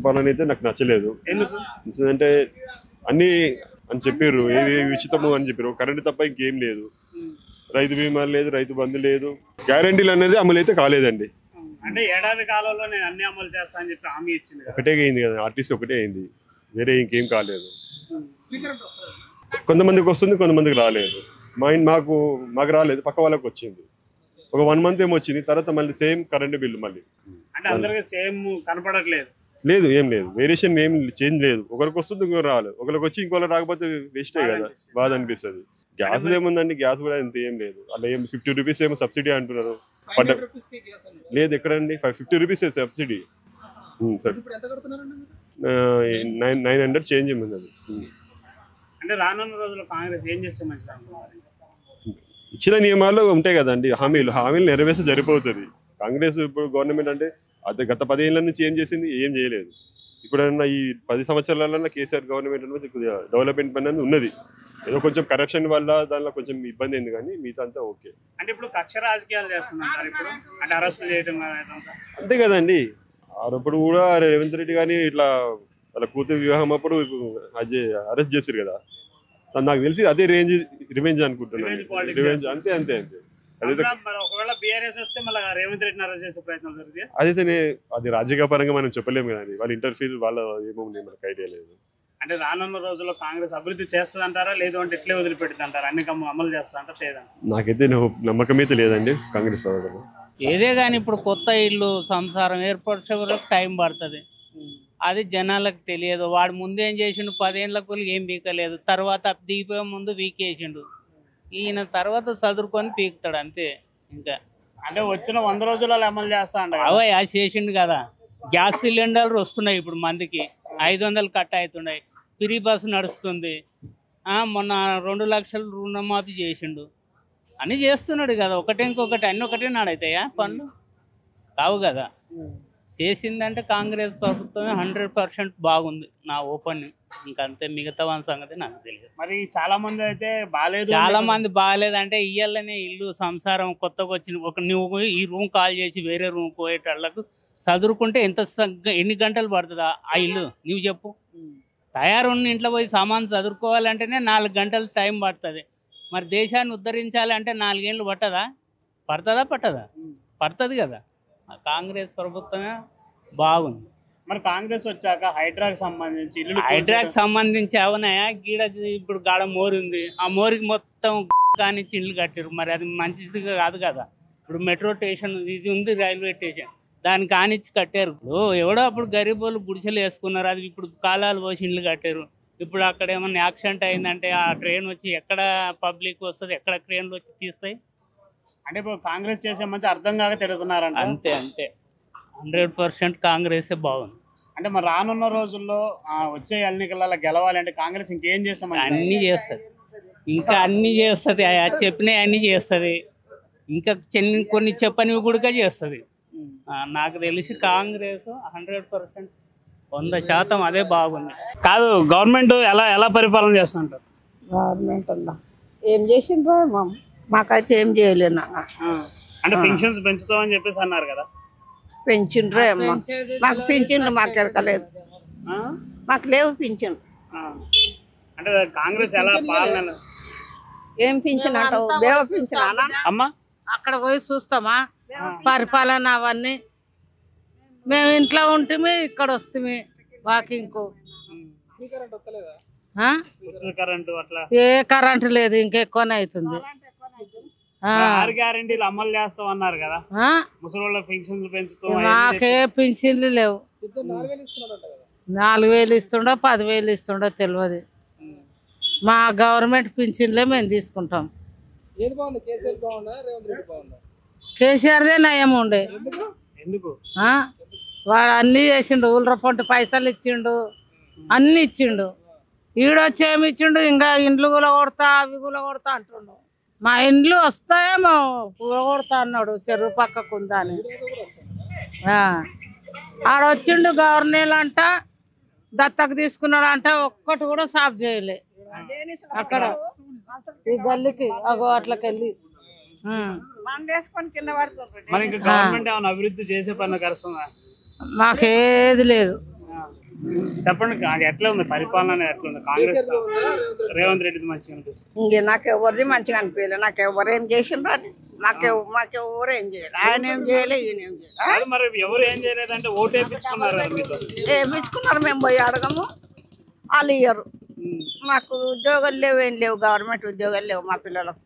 పాలన అయితే నాకు నచ్చలేదు. ఎందుకంటే అన్ని అని చెప్పారు, ఏవి ఉచితము అని చెప్పారు, కరెంట్ తప్ప ఇంకేం లేదు, రైతు బీమా లేదు, రైతు బంధు లేదు, గ్యారంటీలు అనేది అమలు అయితే కాలేదండి. అంటే ఏడాది కాలంలో నేను అన్ని అమలు చేస్తా అని చెప్పి హామీ ఇచ్చింది, ఒకటే అయింది కదా, ఆర్టీసీ ఒకటే అయింది, వేరే ఇంకేం కాలేదు. కొంతమందికి వస్తుంది, కొంతమందికి రాలేదు. మాకు రాలేదు, పక్క వాళ్ళకి వచ్చింది. ఒక 1 month ఏమో వచ్చింది, తర్వాత మళ్ళీ సేమ్ కరెంటు బిల్లు మళ్ళీ. అంటే అందరికీ సేమ్ కనపడట్లేదు. లేదు, ఏం లేదు, వేరియేషన్ ఏం చేంజ్ లేదు. ఒకరికి వస్తుంది, ఇంకొకరు రాలేదు. ఒకరికి వచ్చి ఇంకోటి రాకపోతే వేస్టే కదా, బాధ అనిపిస్తుంది. గ్యాస్ ఏముందండి, గ్యాస్ కూడా ఎంత ఏం లేదు. అలా ఏం 50 rupees ఏమో సబ్సిడీ అంటున్నారు. లేదు ఎక్కడండి, 50 rupees సబ్సిడీ సార్. 900 చేంజ్ ఏముంది అది. అంటే రానున్న రోజుల్లో కాంగ్రెస్ ఏం చేస్తే మంచిది అనుకున్నారు? ఇచ్చిన నియమాలు ఉంటాయి కదండి, హామీలు నెరవేర్చి సరిపోతుంది. కాంగ్రెస్ ఇప్పుడు గవర్నమెంట్ అంటే అది గత 10 ఏళ్ళ నుంచి ఏం చేసింది, ఏం చేయలేదు. ఇప్పుడన్నా ఈ 10 సంవత్సరాలలో కేసీఆర్ గవర్నమెంట్ అనేది డెవలప్మెంట్ పని అనేది ఉన్నది. ఏదో కొంచెం కరప్షన్ వల్ల దానిలో కొంచెం ఇబ్బంది అయింది, కానీ మిగతా అంతా ఓకే. అంటే ఇప్పుడు కక్ష రాజకీయాలు చేస్తున్నారు ఇప్పుడు, అంటే అరెస్ట్ చేయడం అంతే కదండి. అప్పుడు కూడా రేవంత్ రెడ్డి కానీ ఇట్లా వాళ్ళ కూతురు వివాహం అప్పుడు అరెస్ట్ చేశారు కదా, నాకు తెలిసి అదే రివెంజ్ అనుకుంటున్నాను. రివెంజ్ అంతే అంతే అంతే. ఒకవేళ బీఆర్ఎస్ వస్తే మళ్ళీ రేవంత్ రెడ్డిని అరెస్ట్ చేసే ప్రయత్నం జరిగింది. అది రాజకీయ పరంగా మనం చెప్పలేము కదండి, వాళ్ళ ఇంటర్ఫీర్ వాళ్ళ ఏమో మనకు ఐడియా లేదు. అంటే రానున్న రోజుల్లో కాంగ్రెస్ అభివృద్ధి చేస్తుంది అంటారా, లేదు అంటే ఇట్లే వదిలిపెట్టింది అంటారా, అన్ని అమలు చేస్తా అంటారా లేదంట? నాకైతే నమ్మకం అయితే లేదండి కాంగ్రెస్ ప్రభుత్వం. ఏదే కానీ ఇప్పుడు కొత్త ఇల్లు సంసారం ఏర్పరిచే వరకు టైం పడుతుంది, అది జనాలకు తెలియదు. వాడు ముందేం చేసిండు, 10 ఏళ్ళకు ఏం పీకలేదు, తర్వాత దిగిపోయే ముందు పీకేసిండు. ఈయన తర్వాత చదువుకొని పీకుతాడు అంతే. ఇంకా అంటే వచ్చిన 100 రోజులలో అమలు చేస్తా అంట అవయ్యా చేసిండు కదా. గ్యాస్ సిలిండర్లు వస్తున్నాయి ఇప్పుడు, మందికి 500 కట్ అవుతున్నాయి, ఫ్రీ బస్సు నడుస్తుంది. మొన్న 2 లక్షలు రుణమాఫీ చేసిండు, అన్నీ చేస్తున్నాడు కదా. ఒకటే ఇంకొకటి అన్నీ ఒకటే నాడైతాయా పనులు కావు కదా. చేసిందంటే కాంగ్రెస్ ప్రభుత్వమే 100% బాగుంది నా ఓపెన్. ఇంకంతే, మిగతా వాళ్ళ సంగతి నాకు తెలియదు. మరి చాలా మంది అయితే బాగాలేదు, చాలా మంది బాగాలేదంటే ఇయ్యాలనే ఇల్లు సంసారం కొత్తగా వచ్చిన నువ్వు ఈ రూమ్ కాల్ చేసి వేరే రూమ్ పోయేటళ్ళకు చదువుకుంటే ఎన్ని గంటలు పడుతుందా ఆ ఇల్లు నువ్వు చెప్పు. తయారున్న ఇంట్లో పోయి సామాన్ చదువుకోవాలంటేనే 4 గంటలు టైం పడుతుంది. మరి దేశాన్ని ఉద్ధరించాలంటే 4 ఏళ్ళు పట్టదా? పడుతుందా? పడుతుంది కదా. కాంగ్రెస్ ప్రభుత్వమే బాగుంది. మరి కాంగ్రెస్ వచ్చాక హైడ్రాకి సంబంధించి అవునాయా గీడ ఇప్పుడు గాడ మోరి ఉంది, ఆ మోరికి మొత్తం కానిచ్చి ఇల్లు కట్టారు. మరి అది మంచిది కాదు కదా. ఇప్పుడు మెట్రో స్టేషన్ ఇది ఉంది, రైల్వే స్టేషన్, దాన్ని కానిచ్చి కట్టారు. ఎవడో అప్పుడు గరీబ్ వాళ్ళు గుడిసెలు వేసుకున్నారు, అది ఇప్పుడు కాలాలు పోసి ఇల్లు కట్టారు. ఇప్పుడు అక్కడ ఏమన్నా యాక్సిడెంట్ అయిందంటే ఆ ట్రైన్ వచ్చి ఎక్కడ పబ్లిక్ వస్తుంది, ఎక్కడ ట్రైన్లు వచ్చి తీస్తాయి. అంటే ఇప్పుడు కాంగ్రెస్ చేసే మంచి అర్థం కాక తిరుగుతున్నారంట. అంతే 100% కాంగ్రెసే బాగుంది. అంటే మరి రానున్న రోజుల్లో వచ్చే ఎన్నికలలో గెలవాలంటే కాంగ్రెస్ ఇంకేం చేస్తాం? అన్నీ చేస్తుంది, ఇంకా అన్నీ చేస్తుంది, చెప్పినవి అన్నీ చేస్తుంది, ఇంకా కొన్ని చెప్పనివి కూడా చేస్తుంది. నాకు తెలిసి కాంగ్రెస్ 100% 100% అదే బాగుంది. కాదు, గవర్నమెంట్ ఎలా పరిపాలన చేస్తుంటారు? గవర్నమెంట్ ఏం చేసిండ్రో మాకైతే ఏం చేయలేనా. అంటే పెన్షన్స్ పెంచుతామని చెప్పేసి అన్నారు కదా. పెంచిండ్రో ఏమో, మాకు పింఛన్లు మాకు ఎరకలేదు, మాకు లేవు పింఛన్లు. అంటే కాంగ్రెస్ ఎలా పాలన? ఏం పింఛన్ అంటావు, బేవ పింఛన్ అమ్మా? అక్కడ పోయి చూస్తామా పరిపాలన అవన్నీ? మేము ఇంట్లో ఉంటే ఇక్కడ వస్తే వాకింగ్ ఏ కరెంటు లేదు, ఇంకెక్కువనే అవుతుంది. అమలు చేస్తాం అన్నారు కదా, ముసలి పెన్షన్లు పెంచుతాం. మాకే పింఛన్లు లేవు. 4,000 ఇస్తుండో 10,000 ఇస్తుండో తెలియదు. మా గవర్నమెంట్ పింఛన్లే మేము తీసుకుంటాం. కేసీఆర్దే నయం ఉండే. వాడు అన్నీ చేసిండు, ఉల్రపొంటి పైసలు ఇచ్చిండు, అన్ని ఇచ్చిండు. ఈడొచ్చి ఏమి ఇచ్చిండు, ఇంకా ఇండ్లు కూలగొడతా అవి కూలగొడతా అంటుండు. మా ఇండ్లు వస్తాయేమో కూలగొడతా అన్నాడు, చెరువు పక్కకు ఉందా అని. ఆడొచ్చిండు గవర్నర్ అంట, దత్తకు తీసుకున్నాడు అంట, ఒక్కటి కూడా సాఫ్ చేయలే. అక్కడ ఈ గల్లీకి అట్లకెళ్ళి అభివృద్ధి చేసే పని కలుస్తుందా? మాకేది లేదు. చెప్పండి అది ఎట్లా ఉంది పరిపాలన అనేది ఎట్లా ఉంది కాంగ్రెస్ రేవంత్ రెడ్డిది మంచిగా అనిపిస్తుంది ఇంక నాకు ఎవరిది మంచిగా అనిపించలేదు. నాకు ఎవరు ఏం చేసిండ్రు అని మాకెవరు ఏం చేయలేదు. ఆయన ఏం చేయలేదు, ఈయన ఏం చేయలేదు. అది మరి ఎవరు ఏం చేయలేదంటే ఓటు వేయించుకున్నారు కదా మీతో ఏమిచ్చుకున్నారు, మేము పోయి అడగము, వాళ్ళు ఇయ్యరు. మాకు ఉద్యోగాలు లేవు, ఏం లేవు, గవర్నమెంట్ ఉద్యోగాలు లేవు మా పిల్లలకు.